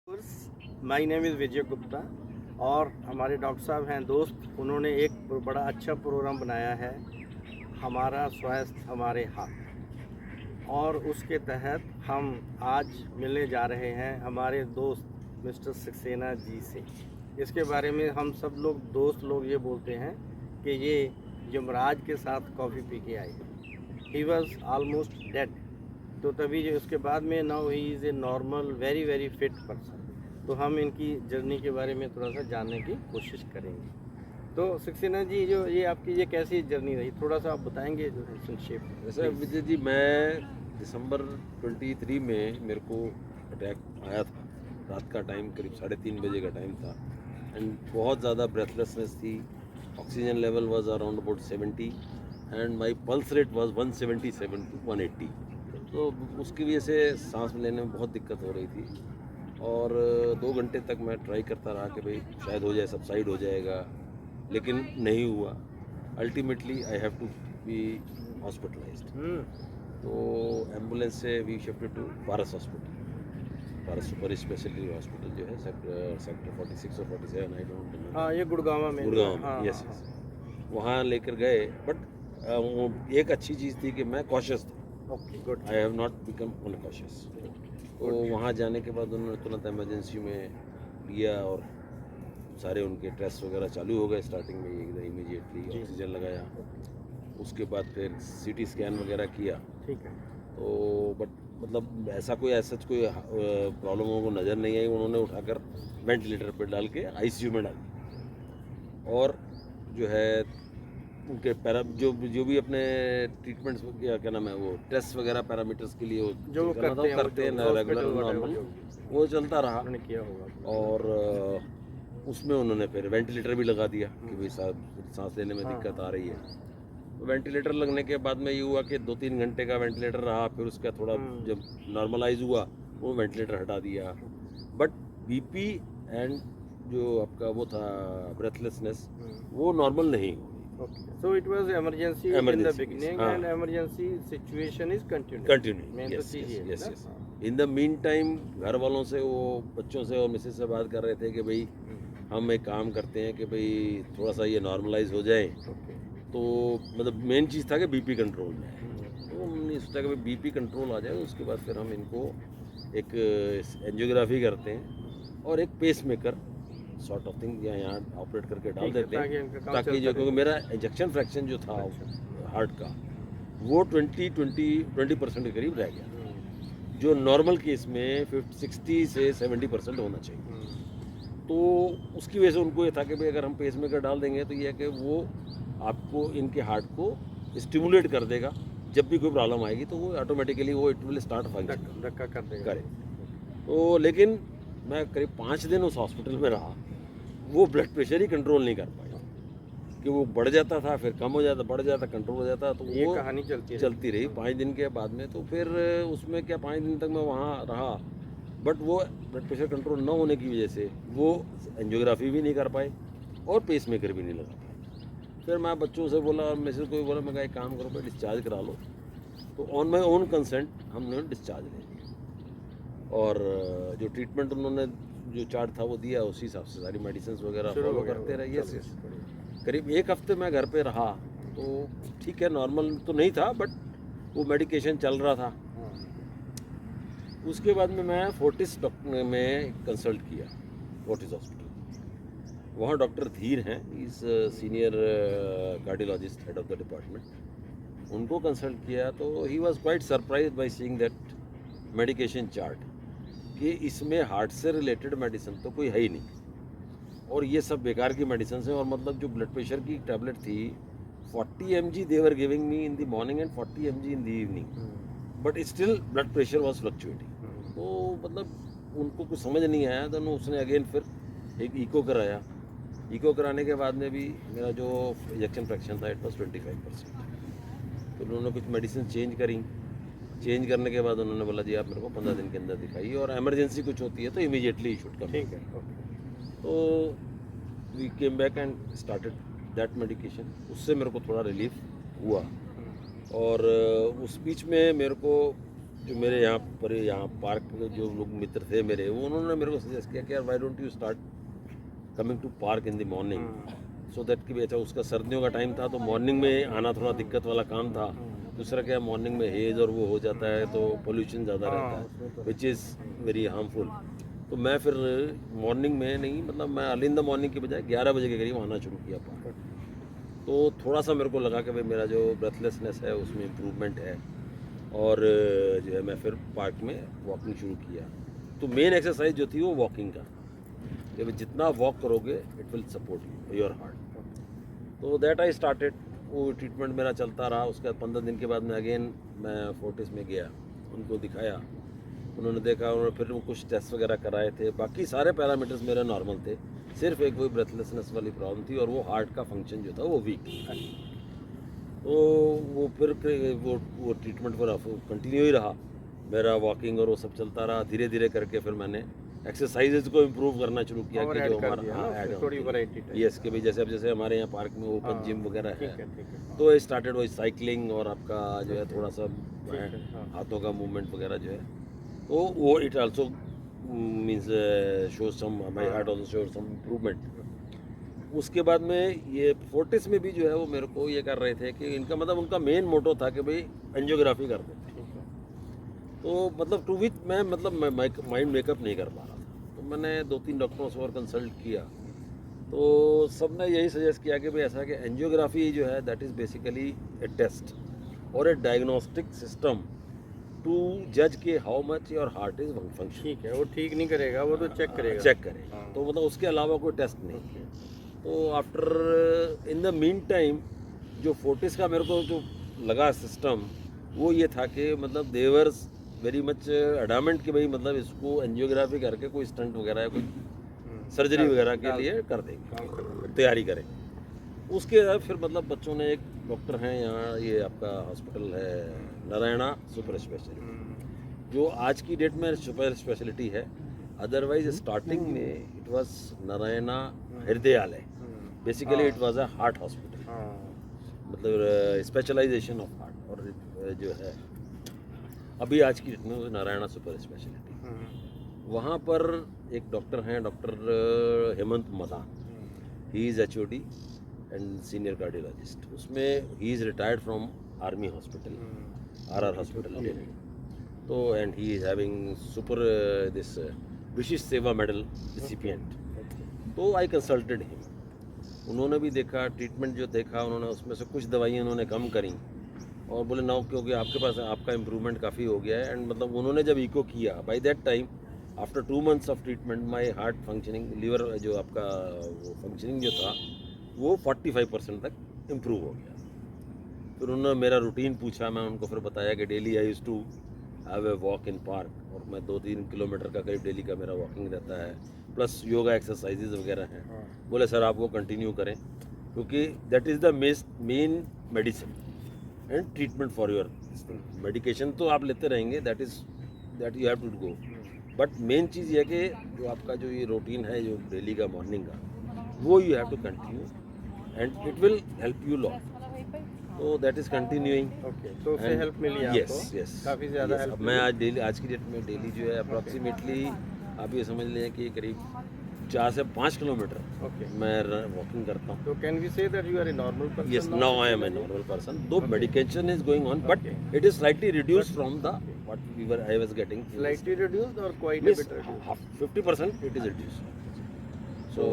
My name is विजय गुप्ता और हमारे doctor साहब हैं दोस्त, उन्होंने एक बड़ा अच्छा प्रोग्राम बनाया है, हमारा स्वास्थ्य हमारे हाथ। और उसके तहत हम आज मिलने जा रहे हैं हमारे दोस्त मिस्टर सक्सेना जी से। इसके बारे में हम सब लोग दोस्त लोग ये बोलते हैं कि ये यमराज के साथ कॉफ़ी पी के आए। ही वॉज ऑलमोस्ट डेड, तो तभी जो उसके बाद में now he is a normal very very fit person. तो हम इनकी जर्नी के बारे में थोड़ा सा जानने की कोशिश करेंगे। तो सक्सेना जी, जो ये आपकी ये कैसी जर्नी रही, थोड़ा सा आप बताएंगे जो है संक्षेप में? वैसे विजय जी, मैं दिसंबर 23 में मेरे को अटैक आया था। रात का टाइम करीब 3:30 बजे का टाइम था एंड बहुत ज़्यादा ब्रेथलेसनेस थी। Oxygen level was around about 70 and my pulse rate was 177 to 180। तो उसकी वजह से सांस लेने में बहुत दिक्कत हो रही थी और 2 घंटे तक मैं ट्राई करता रहा कि भाई शायद हो जाए, सबसाइड हो जाएगा, लेकिन नहीं हुआ। Ultimately I have to be hospitalised. तो एम्बुलेंस से we shifted to Paras hospital, Paras super speciality hospital जो है सेक्टर 46 और 47, आई डोंट रिमेंबर। हाँ, ये गुड़गांव में। गुड़गांव में, हाँ यस हाँ यस। वहाँ लेकर गए, बट एक अच्छी चीज़ थी कि मैं कॉशियस था। Okay, good. I have not become uncautious. तो वहाँ जाने के बाद उन्होंने तुरंत इमरजेंसी में लिया और सारे उनके टेस्ट वगैरह चालू हो गए। स्टार्टिंग में एकदम इमीडिएटली ऑक्सीजन लगाया, उसके बाद फिर सीटी स्कैन वगैरह किया। ठीक है। तो बट मतलब ऐसा कोई प्रॉब्लम उनको नज़र नहीं आई। उन्होंने उठाकर वेंटिलेटर पर डाल के आईसीयू में डाल दिया और जो है उनके जो भी अपने ट्रीटमेंट्स क्या नाम है वो टेस्ट वगैरह पैरामीटर्स के लिए जो वो करते हैं ना रेगुलर नॉर्मल, वो चलता रहा। उन्होंने किया होगा। और उसमें उन्होंने फिर वेंटिलेटर भी लगा दिया कि भाई सांस लेने में दिक्कत आ रही है। तो वेंटिलेटर लगने के बाद में ये हुआ कि 2-3 घंटे का वेंटिलेटर रहा, फिर उसका थोड़ा जब नॉर्मलाइज हुआ वो वेंटिलेटर हटा दिया। बट बीपी एंड जो आपका वो था ब्रेथलेसनेस, वो नॉर्मल नहीं हुई। Okay. So it was emergency in the Emergency, beginning हाँ. and emergency situation is continuing. Continue, Main तो यस चीज़ ये यस है यस। ना? इन द मीन टाइम घर वालों से, वो बच्चों से और मिसेज से बात कर रहे थे कि भाई हम एक काम करते हैं कि भाई थोड़ा सा ये नॉर्मलाइज हो जाए। Okay. तो मतलब मेन चीज़ था कि बीपी कंट्रोल में है। तो हमने सोचा कि भाई बीपी कंट्रोल आ जाए, उसके बाद फिर हम इनको एक एंजियोग्राफी करते हैं और एक pacemaker sort of thing यहाँ ऑपरेट करके डाल ठीक है, देते हैं, ताकि ताकि जो, क्योंकि मेरा इंजेक्शन फ्रैक्शन जो था हार्ट का वो 20% के करीब रह गया, जो नॉर्मल केस में 60 से 70% होना चाहिए। तो उसकी वजह से उनको ये था कि भाई अगर हम पेस मेकर डाल देंगे तो ये है कि वो आपको इनके हार्ट को स्टिमुलेट कर देगा। जब भी कोई प्रॉब्लम आएगी तो वो ऑटोमेटिकली वो इट विल स्टार्ट फंक्शन धक्का कर देगा। करे। तो लेकिन मैं करीब 5 दिन उस हॉस्पिटल में रहा, वो ब्लड प्रेशर ही कंट्रोल नहीं कर पाया कि वो बढ़ जाता था, फिर कम हो जाता, बढ़ जाता, कंट्रोल हो जाता। तो ये वो कहानी चलती रही 5 दिन के बाद में। तो फिर उसमें क्या 5 दिन तक मैं वहाँ रहा, बट वो ब्लड प्रेशर कंट्रोल न होने की वजह से वो एंजियोग्राफी भी नहीं कर पाए और पेस मेकर भी नहीं लगा पाए। फिर मैं बच्चों से बोला और मैसेज को भी बोला, मैं कहा एक काम करो भाई डिस्चार्ज करा लो। तो ऑन माई ओन कंसेंट हमने डिस्चार्ज ले लिया और जो ट्रीटमेंट उन्होंने जो चार्ट था वो दिया, उसी हिसाब से सारी मेडिसिन वगैरह फॉलो करते रहे। Yes yes. करीब 1 हफ्ते मैं घर पे रहा, तो ठीक है, नॉर्मल तो नहीं था बट वो मेडिकेशन चल रहा था। उसके बाद में मैं फोर्टिस डॉक्टर में कंसल्ट किया, फोर्टिस हॉस्पिटल। वहाँ डॉक्टर धीर हैं, इस senior cardiologist, head of the department. उनको कंसल्ट किया तो he was quite surprise by seeing that medication chart कि इसमें हार्ट से रिलेटेड मेडिसिन तो कोई है ही नहीं और ये सब बेकार की मेडिसिन हैं। और मतलब जो ब्लड प्रेशर की टैबलेट थी 40 mg they were giving me in the morning and 40 mg in the evening, but still blood pressure was fluctuating. तो मतलब उनको कुछ समझ नहीं आया। तो उसने अगेन फिर एक इको कराया। इको कराने के बाद में भी मेरा जो इंजेक्शन फ्रैक्शन था इट वॉज 25%। तो उन्होंने कुछ मेडिसिन चेंज करी। चेंज करने के बाद उन्होंने बोला जी आप मेरे को 15 दिन के अंदर दिखाइए और इमरजेंसी कुछ होती है तो इमीडिएटली यू शुड कम। ठीक है। तो we came back and started that medication. उससे मेरे को थोड़ा रिलीफ हुआ और उस बीच में मेरे को जो मेरे यहाँ पार्क में जो लोग मित्र थे मेरे, वो उन्होंने मेरे को सजेस्ट किया कि यार why don't you start coming to park in the morning, so that कि अच्छा उसका सर्दियों का टाइम था तो मॉर्निंग में आना थोड़ा दिक्कत वाला काम था। दूसरा क्या मॉर्निंग में हेज और वो हो जाता है तो पोल्यूशन ज़्यादा रहता है विच इज़ वेरी हार्मफुल। तो मैं फिर मॉर्निंग में नहीं, मतलब मैं अर्ली इन द मॉर्निंग के बजाय 11 बजे के करीब आना शुरू किया पार्क। तो थोड़ा सा मेरे को लगा कि भाई मेरा जो ब्रेथलेसनेस है उसमें इम्प्रूवमेंट है, और जो है मैं फिर पार्क में वॉकिंग शुरू किया। तो मेन एक्सरसाइज जो थी वो वॉकिंग का, कि भाई जितना वॉक करोगे it will support your heart. तो दैट आई स्टार्टेड। वो ट्रीटमेंट मेरा चलता रहा। उसके बाद 15 दिन के बाद मैं अगेन मैं फोर्टिस में गया, उनको दिखाया, उन्होंने देखा, उन्होंने फिर वो कुछ टेस्ट वगैरह कराए थे। बाकी सारे पैरामीटर्स मेरे नॉर्मल थे, सिर्फ एक वही ब्रेथलेसनेस वाली प्रॉब्लम थी और वो हार्ट का फंक्शन जो था वो वीक था। तो वो फिर वो ट्रीटमेंट पर कंटिन्यू ही रहा मेरा, वॉकिंग और वो सब चलता रहा। धीरे धीरे करके फिर मैंने एक्सरसाइजेज को इम्प्रूव करना शुरू किया कि जो हमारा थोड़ी वैरायटी यस कि भाई जैसे हमारे यहाँ पार्क में ओपन जिम वगैरह है, तो स्टार्टेड वही साइकिलिंग और आपका जो है थोड़ा सा हाथों का मूवमेंट वगैरह जो है, तो वो it also means show some my heart also show some improvement. उसके बाद में ये फोर्टिस में भी जो है वो मेरे को ये कर रहे थे कि इनका मतलब उनका मेन मोटो था कि भाई एंजियोग्राफी कर देते। तो मतलब टू विच मैं मतलब माइंड मेकअप नहीं कर पा रहा था। तो मैंने 2-3 डॉक्टरों से और कंसल्ट किया, तो सब ने यही सजेस्ट किया कि भाई ऐसा कि एंजियोग्राफी जो है that is basically a test और ए डायग्नोस्टिक सिस्टम टू जज के how much your heart is function. ठीक है, वो ठीक नहीं करेगा, वो तो चेक करेगा। तो मतलब उसके अलावा कोई टेस्ट नहीं। तो after in the mean time जो फोर्टिस का मेरे को जो लगा सिस्टम वो ये था कि मतलब देवर वेरी मच अडामेंट कि भाई मतलब इसको एंजियोग्राफी करके कोई स्टंट वगैरह या कोई सर्जरी वगैरह के लिए कर देंगे, तैयारी करें। उसके बाद फिर मतलब बच्चों ने, एक डॉक्टर हैं यहाँ, ये आपका हॉस्पिटल है नारायणा सुपर स्पेशलिटी, जो आज की डेट में सुपर स्पेशलिटी है। अदरवाइज स्टार्टिंग में it was Narayana Hrudayalaya, basically it was a heart hospital, मतलब स्पेशलाइजेशन ऑफ हार्ट। और जो है अभी आज की डेट में वो नारायणा सुपर स्पेशलिटी, वहाँ पर एक डॉक्टर हैं, doctor Hemant Madan, he is HOD and senior cardiologist. उसमें he is retired from army hospital, RR hospital Delhi. तो and he is having super this Vishisht Seva medal recipient. तो आई कंसल्टेड हिम। उन्होंने भी देखा, ट्रीटमेंट जो देखा उन्होंने, उसमें से कुछ दवाइयाँ उन्होंने कम करी और बोले ना, क्योंकि आपके पास आपका इम्प्रूवमेंट काफ़ी हो गया है। एंड मतलब उन्होंने जब इको किया, by that time after 2 months of treatment my heart functioning, liver जो आपका वो फंक्शनिंग जो था वो 45% तक इम्प्रूव हो गया। फिर उन्होंने मेरा रूटीन पूछा, मैं उनको फिर बताया कि daily I used to have a walk in park, और मैं 2-3 किलोमीटर का करीब डेली का मेरा वॉकिंग रहता है, प्लस योगा एक्सरसाइजेज वगैरह हैं। बोले सर आप वो कंटिन्यू करें, क्योंकि that is the main medicine and treatment for your medication. तो आप लेते रहेंगे, that you have to go, but main चीज़ ये है कि जो आपका जो ये रूटीन है जो डेली का मॉर्निंग का, वो you have to continue and it will help you lot. तो दैट इज कंटिन्यूइंग। ओके, तो उससे हेल्प मिली आपको? यस, काफ़ी ज़्यादा हेल्प। मैं आज की डेट में डेली जो है अप्रॉक्सीमेटली आप ये समझ लें कि करीब 4 से 5 किलोमीटर मैं वॉकिंग करता हूँ। तो can we say that you are a normal person? Yes, now I am a normal person. Though medication is going on, but it is slightly reduced from the what I was getting. Slightly reduced or quite a bit reduced? 50% it is reduced. So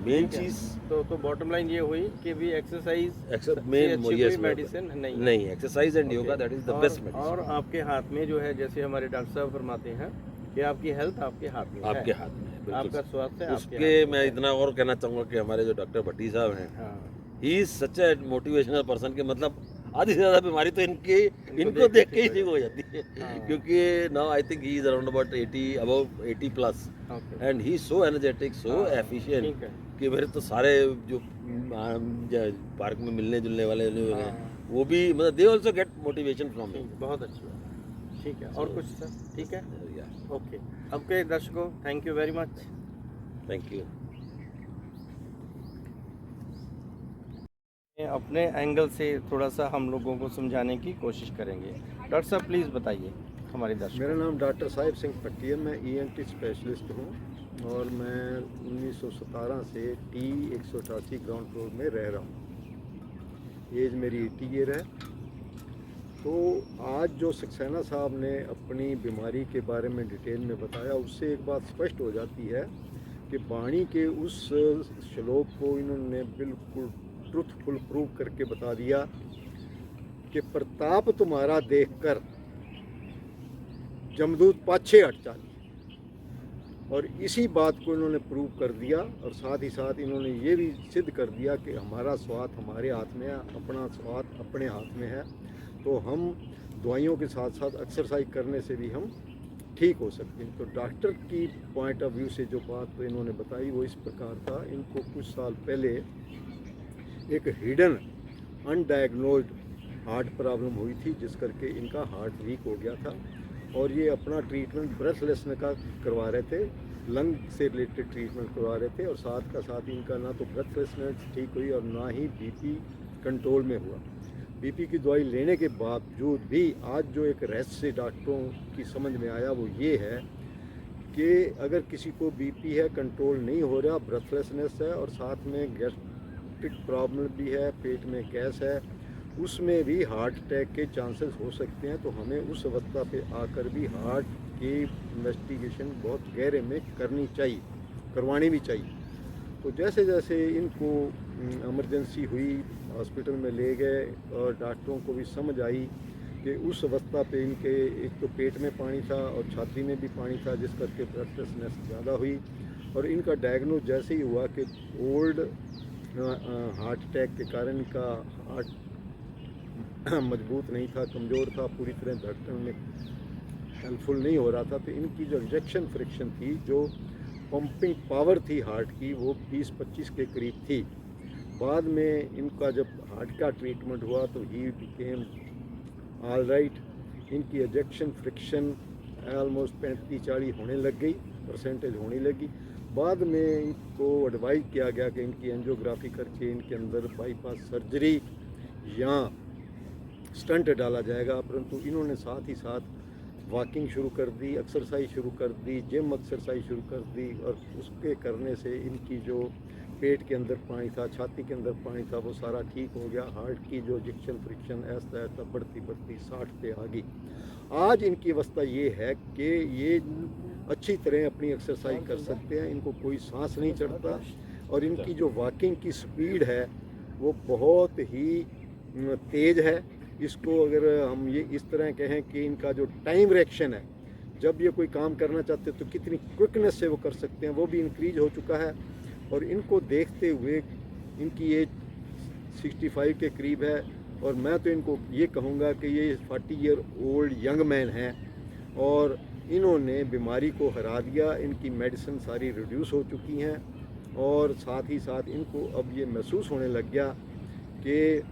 main चीज तो bottom line ये हुई कि भी exercise main कोई medicine नहीं, exercise and yoga that is the best medicine. और आपके हाथ में जो है, जैसे हमारे डॉक्टर साहब फरमाते हैं कि आपकी हेल्थ आपके हाथ में है, आपके हाथ में है, आपका स्वास्थ्य उसके मैं इतना और कहना चाहूँगा कि हमारे जो डॉक्टर भट्टी साहब हैं, he is such A motivational person, के मतलब आधी से ज़्यादा बीमारी तो इनको देख के ही ठीक हो जाती है। क्योंकि now I think he is around about 80 plus and he so energetic, so efficient कि मेरे तो सारे जो पार्क में मिलने जुलने वाले लोग हैं वो भी मतलब they also get motivation from me. बहुत अच्छा, ठीक है। और कुछ सर? ठीक है, ओके। आपके दर्शकों, thank you very much. Thank you. अपने एंगल से थोड़ा सा हम लोगों को समझाने की कोशिश करेंगे। डॉक्टर साहब प्लीज़ बताइए। हमारे दर्शक। मेरा नाम डॉक्टर साहिब सिंह पट्टी है। मैं ENT स्पेशलिस्ट हूँ और मैं 1917 से T188 ग्राउंड फ्लोर में रह रहा हूँ। एज मेरी 80 ईयर है। तो आज जो सक्सेना साहब ने अपनी बीमारी के बारे में डिटेल में बताया, उससे एक बात स्पष्ट हो जाती है कि वाणी के उस श्लोक को इन्होंने बिल्कुल ट्रुथफुल प्रूव करके बता दिया कि प्रताप तुम्हारा देखकर जमदूत पाछे हट चाली। और इसी बात को इन्होंने प्रूव कर दिया और साथ ही साथ इन्होंने ये भी सिद्ध कर दिया कि हमारा स्वास्थ्य हमारे हाथ में है, अपना स्वास्थ्य अपने हाथ में है। तो हम दवाइयों के साथ साथ एक्सरसाइज करने से भी हम ठीक हो सकते हैं। तो डॉक्टर की पॉइंट ऑफ व्यू से जो बात इन्होंने बताई वो इस प्रकार था। इनको कुछ साल पहले एक हिडन अनडायग्नोज्ड हार्ट प्रॉब्लम हुई थी, जिस करके इनका हार्ट वीक हो गया था और ये अपना ट्रीटमेंट ब्रेथलेसनेस का करवा रहे थे, लंग से रिलेटेड ट्रीटमेंट करवा रहे थे और साथ का साथ इनका ना तो ब्रेथलेसनेस ठीक हुई और ना ही BP कंट्रोल में हुआ। BP की दवाई लेने के बावजूद भी आज जो एक रहस्य डॉक्टरों की समझ में आया वो ये है कि अगर किसी को BP है, कंट्रोल नहीं हो रहा, ब्रेथलेसनेस है और साथ में गैस्ट्रिक प्रॉब्लम भी है, पेट में गैस है, उसमें भी हार्ट अटैक के चांसेस हो सकते हैं। तो हमें उस अवस्था पे आकर भी हार्ट की इन्वेस्टिगेशन बहुत गहरे में करनी चाहिए, करवानी भी चाहिए। तो जैसे जैसे इनको इमरजेंसी हुई, हॉस्पिटल में ले गए और डॉक्टरों को भी समझ आई कि उस अवस्था पे इनके एक तो पेट में पानी था और छाती में भी पानी था, जिस करके ब्रेथलेसनेस ज़्यादा हुई और इनका डायग्नोज जैसे ही हुआ कि ओल्ड हार्ट अटैक के कारण इनका हार्ट मजबूत नहीं था, कमज़ोर था, पूरी तरह धड़कन में हेल्पफुल नहीं हो रहा था। तो इनकी जो इंजेक्शन फ्रिक्शन थी, जो पंपिंग पावर थी हार्ट की, वो 20-25 के करीब थी। बाद में इनका जब हार्ट का ट्रीटमेंट हुआ तो ही बिकेम ऑल राइट। इनकी इंजेक्शन फ्रिक्शन ऑलमोस्ट 35-40 होने लग गई, परसेंटेज होने लगी। बाद में इनको एडवाइज किया गया कि इनकी एंजियोग्राफी करके इनके अंदर बाईपास सर्जरी या स्टंट डाला जाएगा, परंतु इन्होंने साथ ही साथ वॉकिंग शुरू कर दी, एक्सरसाइज शुरू कर दी, जिम एक्सरसाइज शुरू कर दी और उसके करने से इनकी जो पेट के अंदर पानी था, छाती के अंदर पानी था, वो सारा ठीक हो गया। हार्ट की जो इंजेक्शन फ्रिक्शन ऐसा ऐसा बढ़ती 60 पे आ गई। आज इनकी अवस्था ये है कि ये अच्छी तरह अपनी एक्सरसाइज कर सकते हैं, इनको कोई सांस नहीं चढ़ता और इनकी जो वॉकिंग की स्पीड है वो बहुत ही तेज़ है। इसको अगर हम ये इस तरह कहें कि इनका जो टाइम रिएक्शन है, जब ये कोई काम करना चाहते हैं तो कितनी क्विकनेस से वो कर सकते हैं, वो भी इंक्रीज हो चुका है। और इनको देखते हुए इनकी एज 65 के करीब है और मैं तो इनको ये कहूँगा कि ये 40 ईयर ओल्ड यंग मैन हैं और इन्होंने बीमारी को हरा दिया। इनकी मेडिसिन सारी रिड्यूस हो चुकी हैं और साथ ही साथ इनको अब ये महसूस होने लग गया कि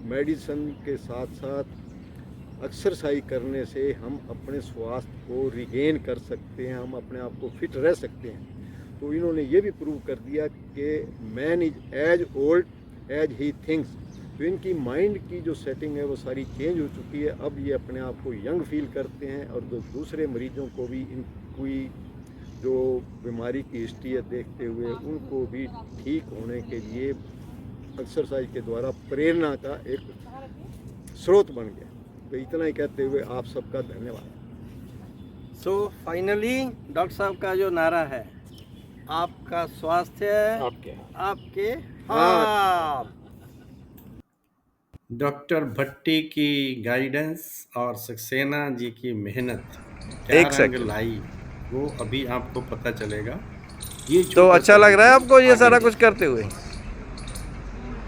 मेडिसिन के साथ साथ एक्सरसाइज करने से हम अपने स्वास्थ्य को रिगेन कर सकते हैं, हम अपने आप को फिट रह सकते हैं। तो इन्होंने ये भी प्रूव कर दिया कि man is as old as he thinks. तो इनकी माइंड की जो सेटिंग है वो सारी चेंज हो चुकी है। अब ये अपने आप को यंग फील करते हैं और दूसरे मरीजों को भी इनकी जो बीमारी की हिस्ट्री है देखते हुए उनको भी ठीक होने के लिए एक्सरसाइज के द्वारा प्रेरणा का एक स्रोत बन गया। तो इतना ही कहते हुए आप सबका धन्यवाद। सो फाइनली डॉक्टर साहब का जो नारा है, आपका स्वास्थ्य आपके हाथ। डॉक्टर भट्टी की गाइडेंस और सक्सेना जी की मेहनत क्या रंग लाई वो अभी आपको पता चलेगा। ये तो अच्छा लग रहा है आपको ये सारा कुछ करते हुए?